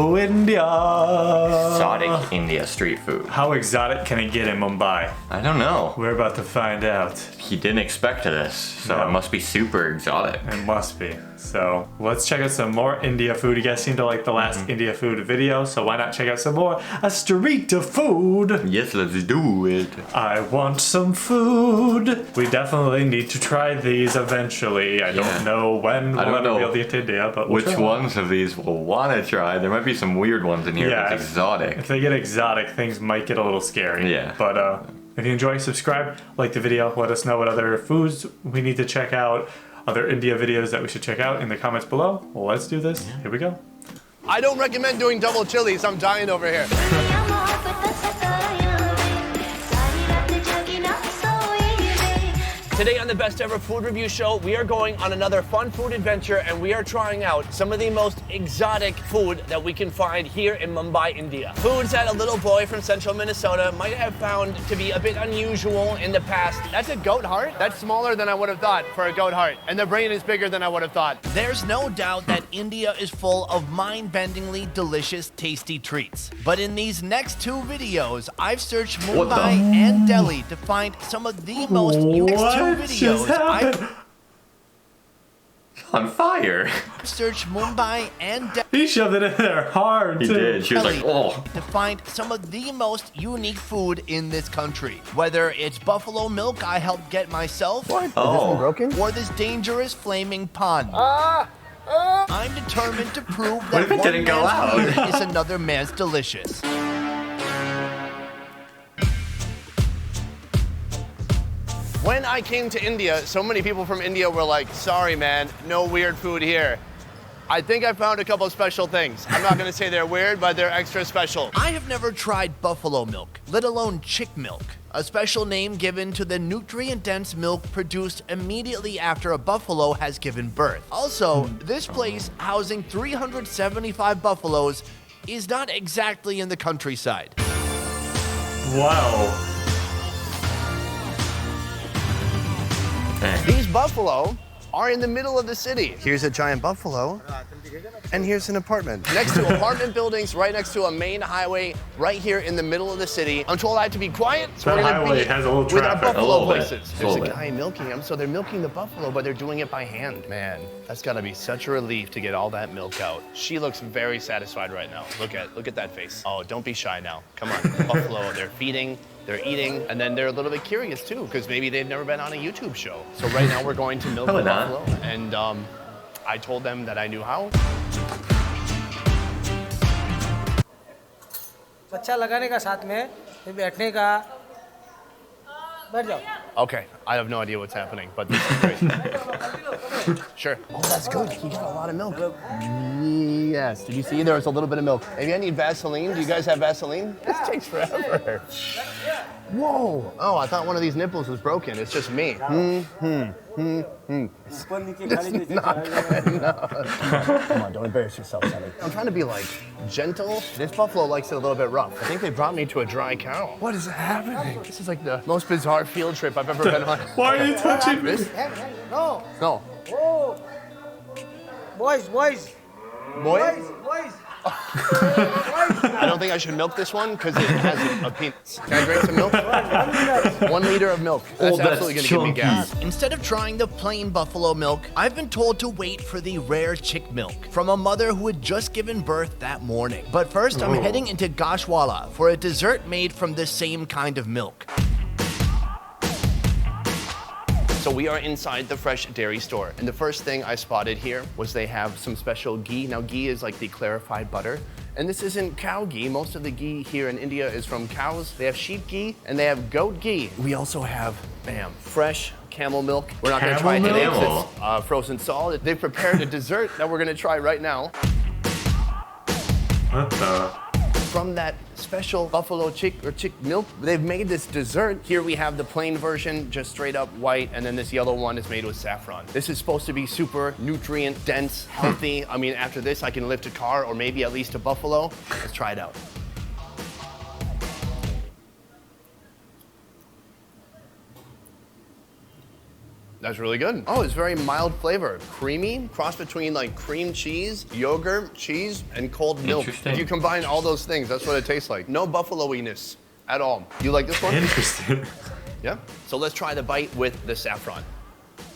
Oh, India. Exotic India street food. How exotic can it get in Mumbai? I don't know. We're about to find out. He didn't expect this, so No. it must be super exotic. It must be. So let's check out some more India food. You guys seem to like the last India food video, so why not check out some more? A street of food. Yes, let's do it. I want some food. We definitely need to try these eventually. I don't know when we'll get to India, but we'll which try. ones of these we'll want to try. There might be some weird ones in here that's exotic. If they get exotic, things might get a little scary. Yeah. But if you enjoy, subscribe, like the video, let us know what other foods we need to check out, other India videos that we should check out in the comments below. Well, let's do this. Here we go. I don't recommend doing double chilies. I'm dying over here. Today on the Best Ever Food Review Show, we are going on another fun food adventure and we are trying out some of the most exotic food that we can find here in Mumbai, India. Foods that a little boy from central Minnesota might have found to be a bit unusual in the past. That's a goat heart? That's smaller than I would have thought for a goat heart. And the brain is bigger than I would have thought. There's no doubt that India is full of mind-bendingly delicious, tasty treats. But in these next two videos, I've searched Mumbai and Delhi to find some of the most unique videos. On fire. Search Mumbai and Delhi. He shoved it in there hard, He too. did. She was like, oh. To find some of the most unique food in this country. Whether it's buffalo milk I helped get myself. What? Oh. Broken? Or this dangerous flaming pond. I'm determined to prove that What if it one didn't go man's out? weird is another man's delicious. When I came to India, so many people from India were like, sorry man, no weird food here. I think I found a couple of special things. I'm not gonna say they're weird, but they're extra special. I have never tried buffalo milk, let alone chick milk, a special name given to the nutrient-dense milk produced immediately after a buffalo has given birth. Also, this place housing 375 buffaloes is not exactly in the countryside. Wow. These buffalo are in the middle of the city. Here's a giant buffalo, and here's an apartment. Next to apartment buildings, right next to a main highway, right here in the middle of the city. I'm told I have to be quiet, so That we're gonna highway be has a little with our traffic. buffalo A little bit. voices. A There's a little bit. guy milking them, so they're milking the buffalo, but they're doing it by hand. Man, that's gotta be such a relief to get all that milk out. She looks very satisfied right now. Look at that face. Oh, don't be shy now. Come on, buffalo, they're feeding. They're eating, and then they're a little bit curious too, because maybe they've never been on a YouTube show. So right now we're going to milk the buffalo, and I told them that I knew how. बच्चा लगाने का साथ में फिर बैठने का बैठ जाओ. Okay, I have no idea what's happening, but this is great. Sure. Oh, that's good. He got a lot of milk. Yes. Did you see there was a little bit of milk? Maybe I need Vaseline. Do you guys have Vaseline? This takes forever. Whoa. Oh, I thought one of these nipples was broken. It's just me. It's not good enough. Come on, don't embarrass yourself, Sonny. I'm trying to be like gentle. This buffalo likes it a little bit rough. I think they brought me to a dry cow. What is happening? This is like the most bizarre field trip I've ever been on. Why are you touching me? No. No. Oh. Boys. Boy? I don't think I should milk this one because it has a penis. Can I drink some milk? 1 liter of milk. That's absolutely going to give me gas. Instead of trying the plain buffalo milk, I've been told to wait for the rare chick milk from a mother who had just given birth that morning. But first, I'm heading into Gashwala for a dessert made from the same kind of milk. So we are inside the fresh dairy store. And the first thing I spotted here was they have some special ghee. Now ghee is like the clarified butter. And this isn't cow ghee. Most of the ghee here in India is from cows. They have sheep ghee and they have goat ghee. We also have, bam, fresh camel milk. We're not gonna try it today because it's frozen solid. They've prepared a dessert that we're gonna try right now. What the? From that special buffalo chick milk, they've made this dessert. Here we have the plain version, just straight up white, and then this yellow one is made with saffron. This is supposed to be super nutrient dense, healthy. I mean, after this, I can lift a car or maybe at least a buffalo. Let's try it out. That's really good. Oh, it's very mild flavor. Creamy, cross between like cream cheese, yogurt, cheese, and cold milk. Interesting. If you combine all those things, that's what it tastes like. No buffalo-iness at all. You like this one? Interesting. Yeah. So let's try the bite with the saffron.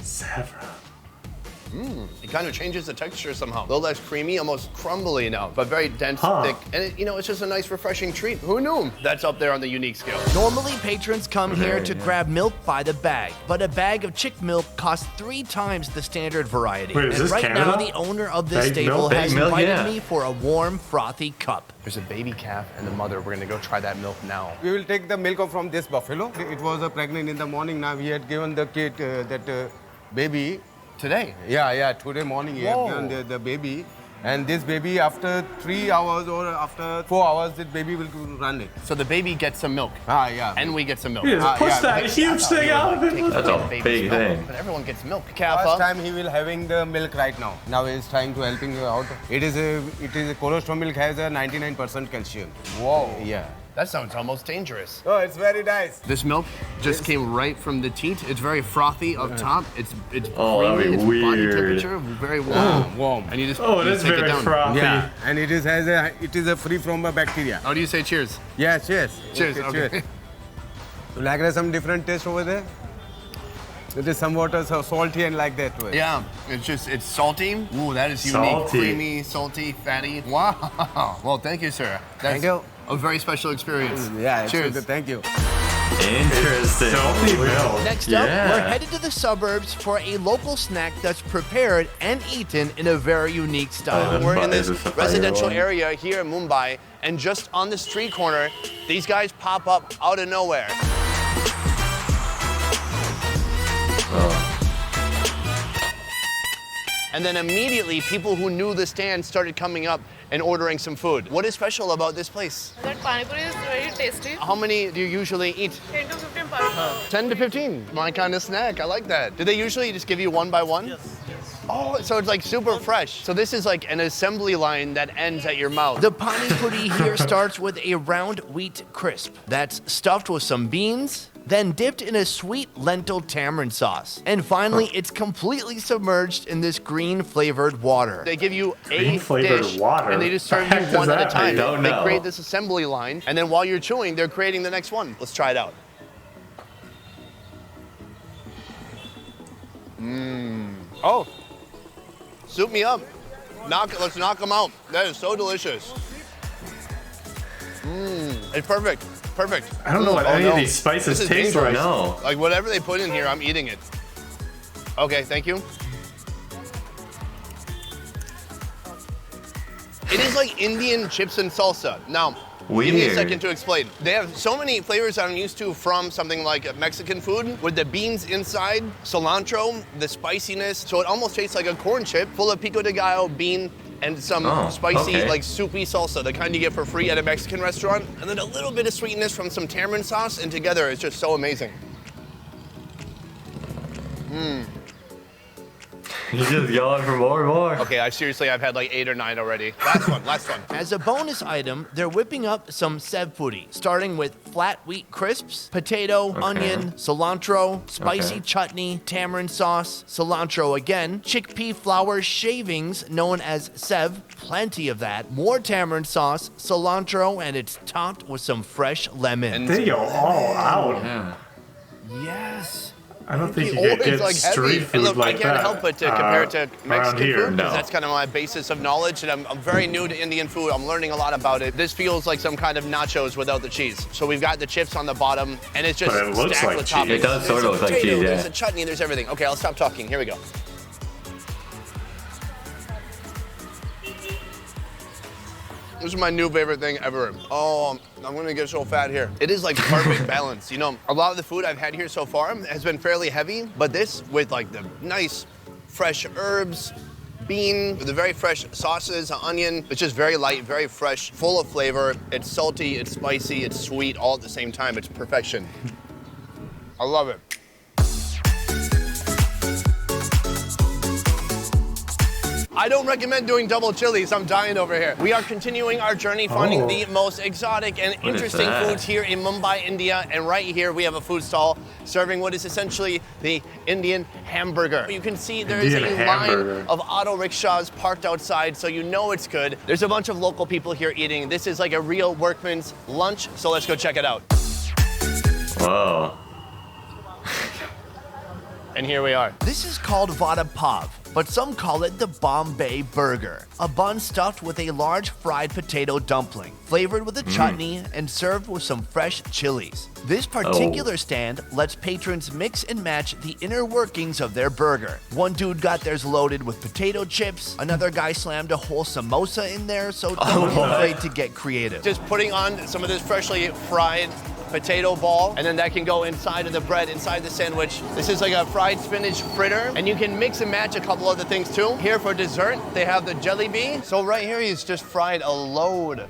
Saffron. It kind of changes the texture somehow. A little less creamy, almost crumbly now, but very dense, thick. And it's just a nice, refreshing treat. Who knew? That's up there on the unique scale. Normally, patrons come here to grab milk by the bag, but a bag of chick milk costs 3 times the standard variety. Wait, is and this right Canada? now, the owner of this Bag stable milk? has Bag milk, invited yeah. me for a warm, frothy cup. There's a baby calf and the mother. We're gonna go try that milk now. We will take the milk from this buffalo. It was pregnant in the morning. Now we had given the kid baby. Today. Yeah. Today morning he had given the baby. And this baby, after 3 hours or after 4 hours, this baby will run it. So the baby gets some milk. Yeah. And we get some milk. He just pushed that huge thing out of it. That's a big thing. But everyone gets milk. First Kappa. time he will having the milk right now. Now he is trying to helping you out. It is a colostrum milk has a 99% calcium. Whoa. Yeah. That sounds almost dangerous. Oh, it's very nice. This milk just came right from the teat. It's very frothy up top. It's Oh, that'd creamy. be It's body weird. temperature, very warm. Warm. And you just Oh, it you is take very it down. frothy. Yeah. And it is a free from bacteria. How do you say cheers? Yeah, cheers. Cheers. Okay. So like there's some different taste over there. It is somewhat so salty and like that way. Yeah, it's salty. Ooh, that is unique. Salty. Creamy, salty, fatty. Wow. Well, thank you, sir. That's Thank you. a very special experience. Yeah, it's Cheers. good. Thank you. Interesting. Salty milk. Next Yeah. up, we're headed to the suburbs for a local snack that's prepared and eaten in a very unique style. Oh, We're in this this is a fire residential one. area here in Mumbai, and just on the street corner, these guys pop up out of nowhere. And then immediately, people who knew the stand started coming up and ordering some food. What is special about this place? That pani puri is very tasty. How many do you usually eat? 10 to 15 per 10 to 15. My kind of snack. I like that. Do they usually just give you one by one? Yes. Oh, so it's like super fresh. So this is like an assembly line that ends at your mouth. The pani puri here starts with a round wheat crisp that's stuffed with some beans, then dipped in a sweet lentil tamarind sauce. And finally, it's completely submerged in this green flavored water. They give you a Green-flavored dish, water? and they just serve The heck you does one at a that time. mean? I don't They know. create this assembly line, and then while you're chewing, they're creating the next one. Let's try it out. Oh, soup me up. Let's knock them out. That is so delicious. It's perfect. Perfect. I don't know what any of these spices This is taste dangerous. like. No. Like whatever they put in here, I'm eating it. Okay, thank you. It is like Indian chips and salsa. Now, give me a Weird. second to explain. They have so many flavors I'm used to from something like Mexican food, with the beans inside, cilantro, the spiciness. So it almost tastes like a corn chip full of pico de gallo, bean, and some spicy, okay. like soupy salsa, the kind you get for free at a Mexican restaurant. And then a little bit of sweetness from some tamarind sauce, and together it's just so amazing. He's just yelling for more and more. Okay, I've had like 8 or 9 already. Last one. As a bonus item, they're whipping up some sev puri, starting with flat wheat crisps, potato, onion, cilantro, spicy chutney, tamarind sauce, cilantro again, chickpea flour shavings known as sev, plenty of that, more tamarind sauce, cilantro, and it's topped with some fresh lemon. They go all out. Yeah. Yes. I don't think you Always, could get like, street heavy. food And look, like I can't that. help but to compare it to around Mexican here. food, because No. that's kind of my basis of knowledge, and I'm very new to Indian food. I'm learning a lot about it. This feels like some kind of nachos without the cheese. So we've got the chips on the bottom, and it's just But it looks stacked like with cheese. toppings. It does sort There's of a look like potato, cheese, yeah. There's a chutney, there's everything. Okay, I'll stop talking. Here we go. This is my new favorite thing ever. Oh, I'm gonna get so fat here. It is like perfect balance. You know, a lot of the food I've had here so far has been fairly heavy, but this with like the nice, fresh herbs, bean, with the very fresh sauces, onion, it's just very light, very fresh, full of flavor. It's salty, it's spicy, it's sweet, all at the same time. It's perfection. I love it. I don't recommend doing double chilies. I'm dying over here. We are continuing our journey finding the most exotic and interesting foods here in Mumbai, India. And right here we have a food stall serving what is essentially the Indian hamburger. You can see there is a line of auto rickshaws parked outside, so you know it's good. There's a bunch of local people here eating. This is like a real workman's lunch, so let's go check it out. Whoa. And here we are. This is called vada pav, but some call it the Bombay Burger. A bun stuffed with a large fried potato dumpling, flavored with a chutney and served with some fresh chilies. This particular stand lets patrons mix and match the inner workings of their burger. One dude got theirs loaded with potato chips, another guy slammed a whole samosa in there, so don't be afraid to get creative. Just putting on some of this freshly fried potato ball, and then that can go inside of the bread, inside the sandwich. This is like a fried spinach fritter, and you can mix and match a couple other things too. Here for dessert, they have the jalebi. So right here, he's just fried a load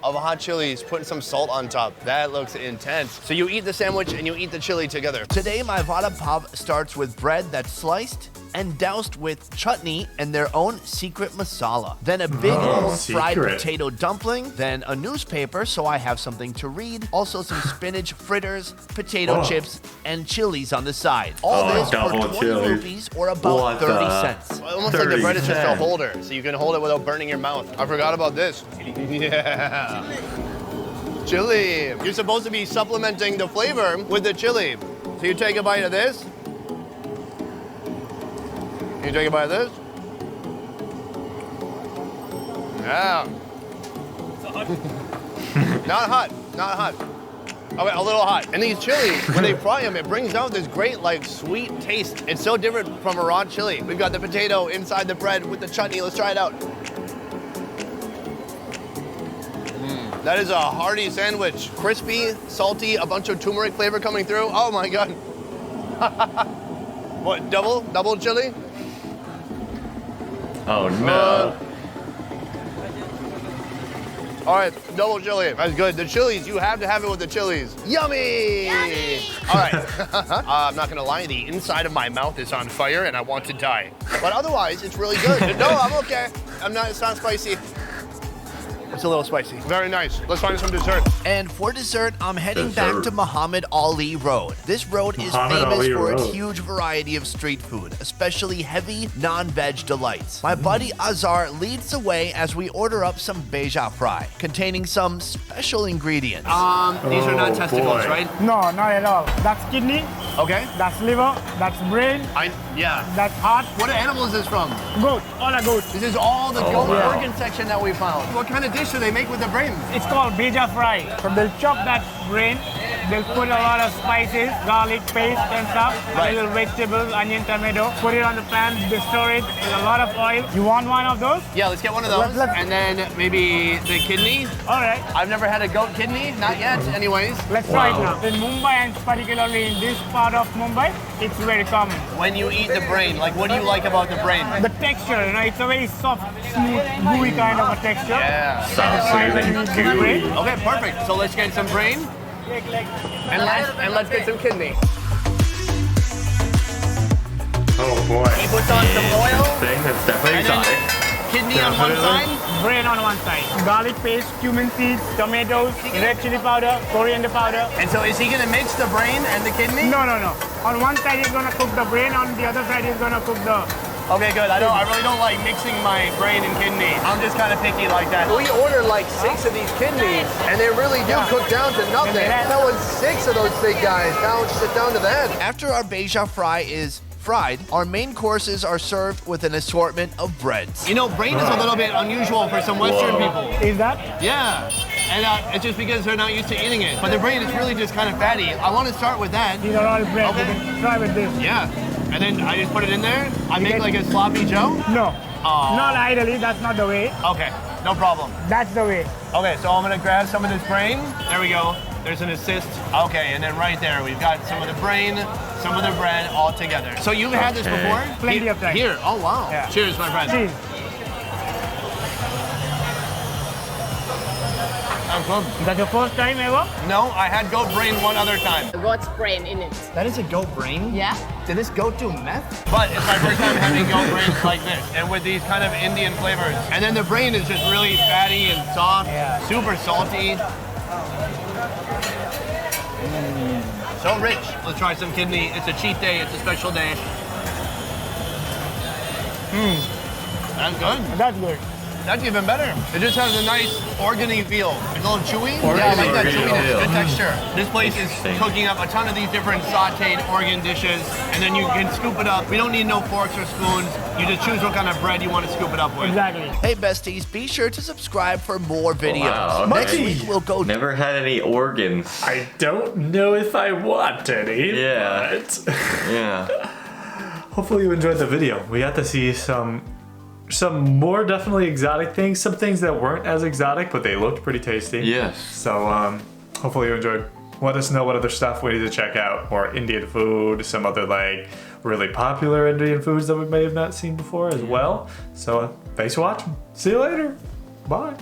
of hot chilies, putting some salt on top. That looks intense. So you eat the sandwich and you eat the chili together. Today, my vada pav starts with bread that's sliced and doused with chutney and their own secret masala. Then a big old fried potato dumpling, then a newspaper so I have something to read, also some spinach fritters, potato chips, and chilies on the side. All this for 20 rupees or about 30 cents. Almost like the bread is just a holder, so you can hold it without burning your mouth. I forgot about this. Yeah. Chili. You're supposed to be supplementing the flavor with the chili. So you take a bite of this. You take a bite of this? Yeah. Not hot, not hot. Okay, a little hot. And these chilies, when they fry them, it brings out this great, like, sweet taste. It's so different from a raw chili. We've got the potato inside the bread with the chutney. Let's try it out. That is a hearty sandwich. Crispy, salty, a bunch of turmeric flavor coming through. Oh my God. What, double chili? Oh no. All right, double chili. That's good. The chilies, you have to have it with the chilies. Yummy! All right. I'm not gonna lie, the inside of my mouth is on fire and I want to die. But otherwise, it's really good. No, I'm okay. It's not spicy. It's a little spicy. Very nice. Let's find some dessert. And for dessert, I'm heading back to Muhammad Ali Road. This road is famous for its huge variety of street food, especially heavy, non-veg delights. My buddy Azar leads the way as we order up some beja fry, containing some special ingredients. These are not testicles, right? No, not at all. That's kidney, Okay. that's liver, that's brain, Yeah. that's heart, What animal is this from? goat, all are goat. This is all the goat organ section that we found. What kind of dish do they make with the brain? It's called beja fry. So they'll chop that brain, they'll put a lot of spices, garlic paste and stuff, Right. little vegetables, onion, tomato, put it on the pan, they store it with a lot of oil. You want one of those? Yeah, let's get one of those. Let's- And then maybe the kidney. All right, I've never had a goat kidney, not yet, anyways. let's try it now. In Mumbai and particularly in this part of Mumbai, it's very common. When you eat the brain, like what do you like about the brain? The texture, it's a very soft, smooth, gooey kind of a texture. Yeah. Soft, gooey. Okay, perfect. So let's get some brain and let's get some kidney. Oh boy. He puts on some oil. Thing that's definitely And then exotic. kidney on one side. Brain on one side, garlic paste, cumin seeds, tomatoes, red chili powder, coriander powder. And so is he gonna mix the brain and the kidney? No. On one side he's gonna cook the brain, on the other side he's gonna cook the... Okay, good. I really don't like mixing my brain and kidney. I'm just kind of picky like that. We ordered like 6 of these kidneys, and they really do cook down to nothing. That was 6 of those big guys. Now sit down to that. After our beja fry is fried, our main courses are served with an assortment of breads. You know, brain is a little bit unusual for some Western people. Is that? Yeah. And it's just because they're not used to eating it. But the brain is really just kind of fatty. I want to start with that. These are all bread. Okay. You can try with this. Yeah. And then I just put it in there. I make like a sloppy Joe. No. Not ideally, that's not the way. Okay, no problem. That's the way. Okay, so I'm gonna grab some of this brain. There we go. There's an assist. Okay, and then right there, we've got some of the brain, some of the bread all together. So you've had this before? Plenty of time. Here, oh wow. Yeah. Cheers, my friend. Cheese. That's good. Is that your first time ever? No, I had goat brain one other time. Goat's brain in it. That is a goat brain? Yeah? Did this goat do meth? But it's my first time having goat brains like this, and with these kind of Indian flavors. And then the brain is just really fatty and soft, super salty. So rich. Let's try some kidney. It's a cheat day. It's a special day. That's good. That's good. That's even better. It just has a nice organy feel. It's a little chewy. Organy Yeah, I like that feel. chewiness. Good texture. This place is Interesting. cooking up a ton of these different sauteed organ dishes, and then you can scoop it up. We don't need no forks or spoons. You just choose what kind of bread you want to scoop it up with. Exactly. Hey besties, be sure to subscribe for more videos. Wow, okay. Next week we'll go. Never had any organs. I don't know if I want any. Yeah. But Yeah. hopefully you enjoyed the video. We got to see some more definitely exotic things, some things that weren't as exotic, but they looked pretty tasty. Yes. So hopefully you enjoyed. Let us know what other stuff we need to check out. More Indian food, some other like really popular Indian foods that we may have not seen before as well. So thanks for watching. See you later. Bye.